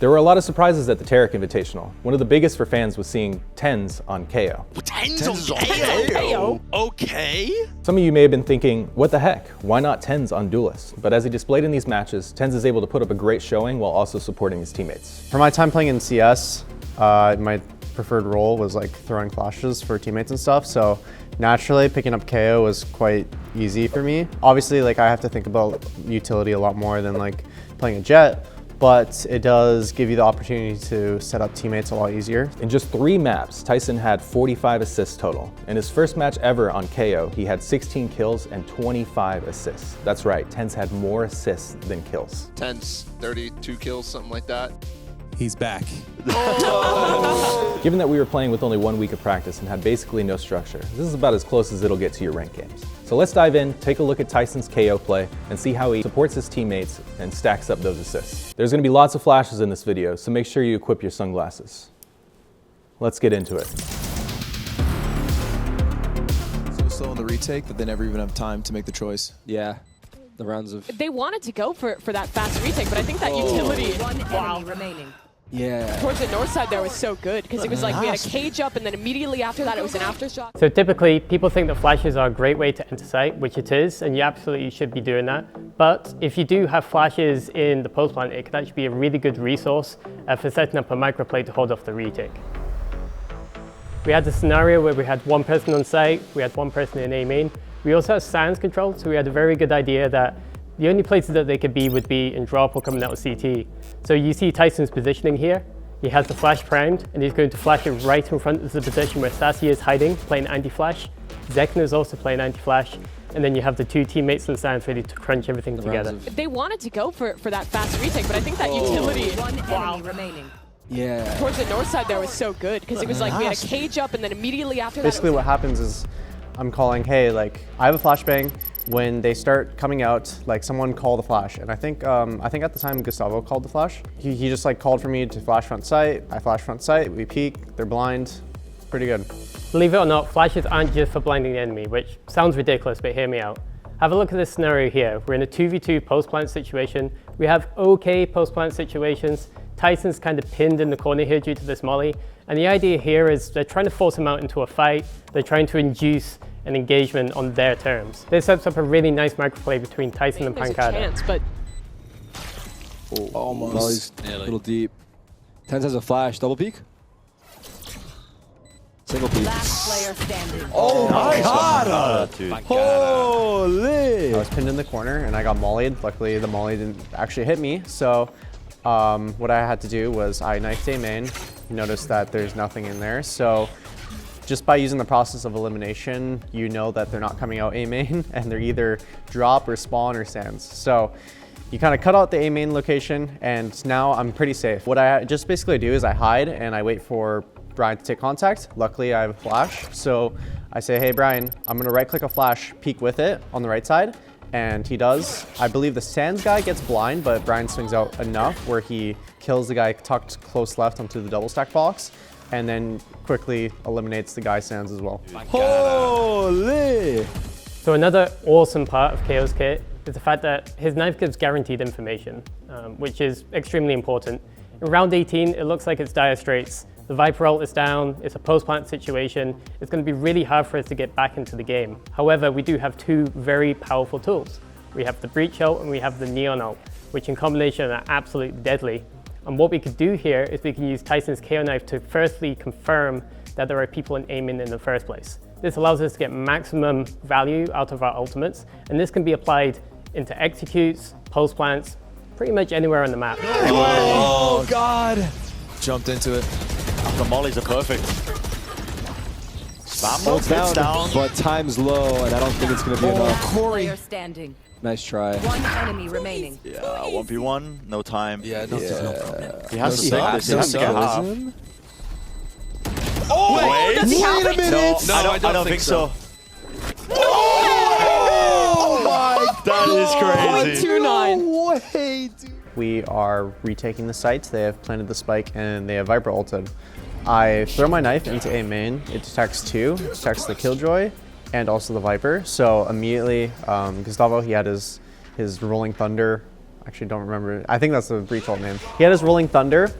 There were a lot of surprises at the Tarek Invitational. One of the biggest for fans was seeing TenZ on Kayo. TenZ on Kayo? Okay. Some of you may have been thinking, what the heck? Why not TenZ on Duelist? But as he displayed in these matches, TenZ is able to put up a great showing while also supporting his teammates. For my time playing in CS, my preferred role was like throwing flashes for teammates and stuff. So naturally picking up Kayo was quite easy for me. Obviously, like I have to think about utility a lot more than like playing a Jet, but it does give you the opportunity to set up teammates a lot easier. In just 3 maps, Tyson had 45 assists total. In his first match ever on Kayo, he had 16 kills and 25 assists. That's right, TenZ had more assists than kills. TenZ, 32 kills, something like that. He's back. Given that we were playing with only 1 week of practice and had basically no structure, this is about as close as it'll get to your ranked games. So let's dive in, take a look at Tyson's Kayo play, and see how he supports his teammates and stacks up those assists. There's gonna be lots of flashes in this video, so make sure you equip your sunglasses. Let's get into it. So slow on the retake that they never even have time to make the choice. Yeah. The rounds of... They wanted to go for that fast retake, but I think that utility Enemy remaining. Yeah. towards the north side there was so good because it was like we had a cage up and then immediately after that it was an aftershock. So typically people think that flashes are a great way to enter site, which it is, and you absolutely should be doing that. But if you do have flashes in the post plant, it can actually be a really good resource for setting up a microplay to hold off the retake. We had a scenario where we had one person on site, we had one person in A main. We also had SANS control, so we had a very good idea that the only places that they could be would be in drop or coming out of CT. So you see Tyson's positioning here. He has the flash primed, and he's going to flash it right in front of the position where Sassy is hiding, playing anti-flash. Zekna is also playing anti-flash. And then you have the 2 teammates and SANS ready to crunch everything together. They wanted to go for that fast retake, but I think that utility Enemy remaining. Yeah. towards the north side there was so good because it was like we had a cage up and then immediately after that Basically what happens is I'm calling, hey, like I have a flashbang. When they start coming out, like someone call the flash. And I think at the time Gustavo called the flash. He just like called for me to flash front sight. I flash front sight, we peek, they're blind. Pretty good. Believe it or not, flashes aren't just for blinding the enemy, which sounds ridiculous, but hear me out. Have a look at this scenario here. We're in a 2v2 post-plant situation. We have okay post-plant situations. Tyson's kind of pinned in the corner here due to this molly. And the idea here is they're trying to force him out into a fight. They're trying to induce an engagement on their terms. This sets up a really nice microplay between Tyson and Pancada. chance, but Almost. Molly's a little deep. TenZ has a flash. Double peek. Single peek. Last player standing. Oh my god! Holy! I was pinned in the corner and I got mollied. Luckily the molly didn't actually hit me. So what I had to do was I knifed A main. You notice that there's nothing in there. So just by using the process of elimination, you know that they're not coming out A main and they're either drop or spawn or SANS. So you kind of cut out the A main location and now I'm pretty safe. What I just basically do is I hide and I wait for Brian to take contact. Luckily I have a flash. So I say, hey Brian, I'm gonna right click a flash, peek with it on the right side. And he does. I believe the SANS guy gets blind, but Brian swings out enough where he kills the guy tucked close left onto the double stack box, and then quickly eliminates the guy SANS as well. Holy! So another awesome part of Kayo's kit is the fact that his knife gives guaranteed information, which is extremely important. In round 18, it looks like it's dire straits. The Viper ult is down, it's a post-plant situation. It's going to be really hard for us to get back into the game. However, we do have 2 very powerful tools. We have the Breach ult and we have the Neon ult, which in combination are absolutely deadly. And what we could do here is we can use Tyson's Kayo knife to firstly confirm that there are people in aiming in the first place. This allows us to get maximum value out of our ultimates, and this can be applied into executes, post-plants, pretty much anywhere on the map. Oh god! Jumped into it. The mollies are perfect. Holds down, but time's low, and I don't think it's going to be enough. Corey! Player standing. Nice try. One enemy remaining. Yeah, 1v1, no time. Yeah, no problem. He has to get half. Oh, Wait, does he have wait a minute! No, I don't think so. Oh my! That is crazy. 0.29. No way, dude. We are retaking the site. They have planted the spike and they have Viper ulted. I throw my knife into A main. It detects 2. It detects the Killjoy and also the Viper. So immediately, Gustavo, he had his Rolling Thunder actually don't remember. I think that's the Breach ult name. He had his Rolling Thunder,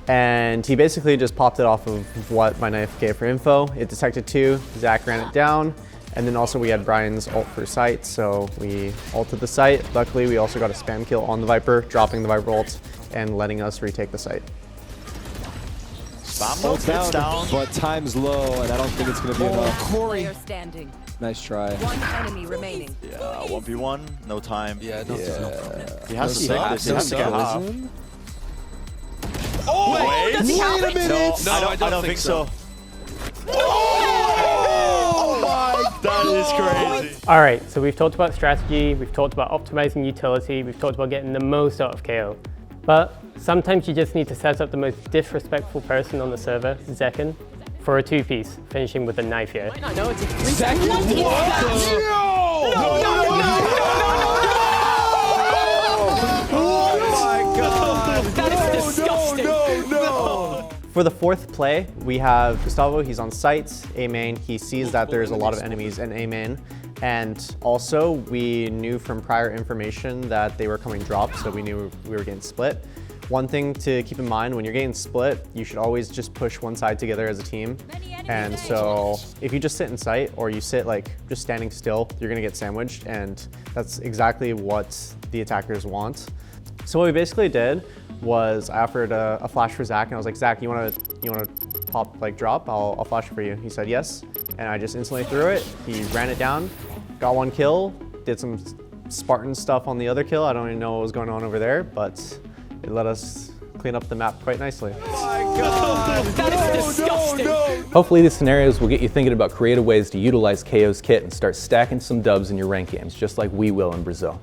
and he basically just popped it off of what my knife gave for info. It detected 2, Zach ran it down, and then also we had Brian's ult for sight, so we ulted the site. Luckily, we also got a spam kill on the Viper, dropping the Viper ult and letting us retake the site. Ult's down, but time's low, and I don't think it's going to be enough. Player standing. Nice try. One enemy remaining. Yeah, 1v1, no time. Yeah, I don't think so. He has to take this. He has to get half. Oh, does he have it? No, I don't think so. Oh my! That is crazy. All right, so we've talked about strategy, we've talked about optimizing utility, we've talked about getting the most out of Kayo. But sometimes you just need to set up the most disrespectful person on the server, Zekin, for a 2-piece, finishing with a knife here. I might not know it's a 3-second. What is that? That is disgusting. For the 4th play, we have Gustavo. He's on site, A main. He sees that there's a lot of enemies in A main. And also, we knew from prior information that they were coming dropped, so we knew we were getting split. One thing to keep in mind, when you're getting split, you should always just push one side together as a team. And so if you just sit in sight or you sit like just standing still, you're gonna get sandwiched, and that's exactly what the attackers want. So what we basically did was I offered a flash for Zach, and I was like, Zach, you wanna pop like drop? I'll flash for you. He said yes, and I just instantly threw it. He ran it down, got 1 kill, did some Spartan stuff on the other kill. I don't even know what was going on over there, but it let us clean up the map quite nicely. That is disgusting. Hopefully these scenarios will get you thinking about creative ways to utilize Kayo's kit and start stacking some dubs in your rank games, just like we will in Brazil.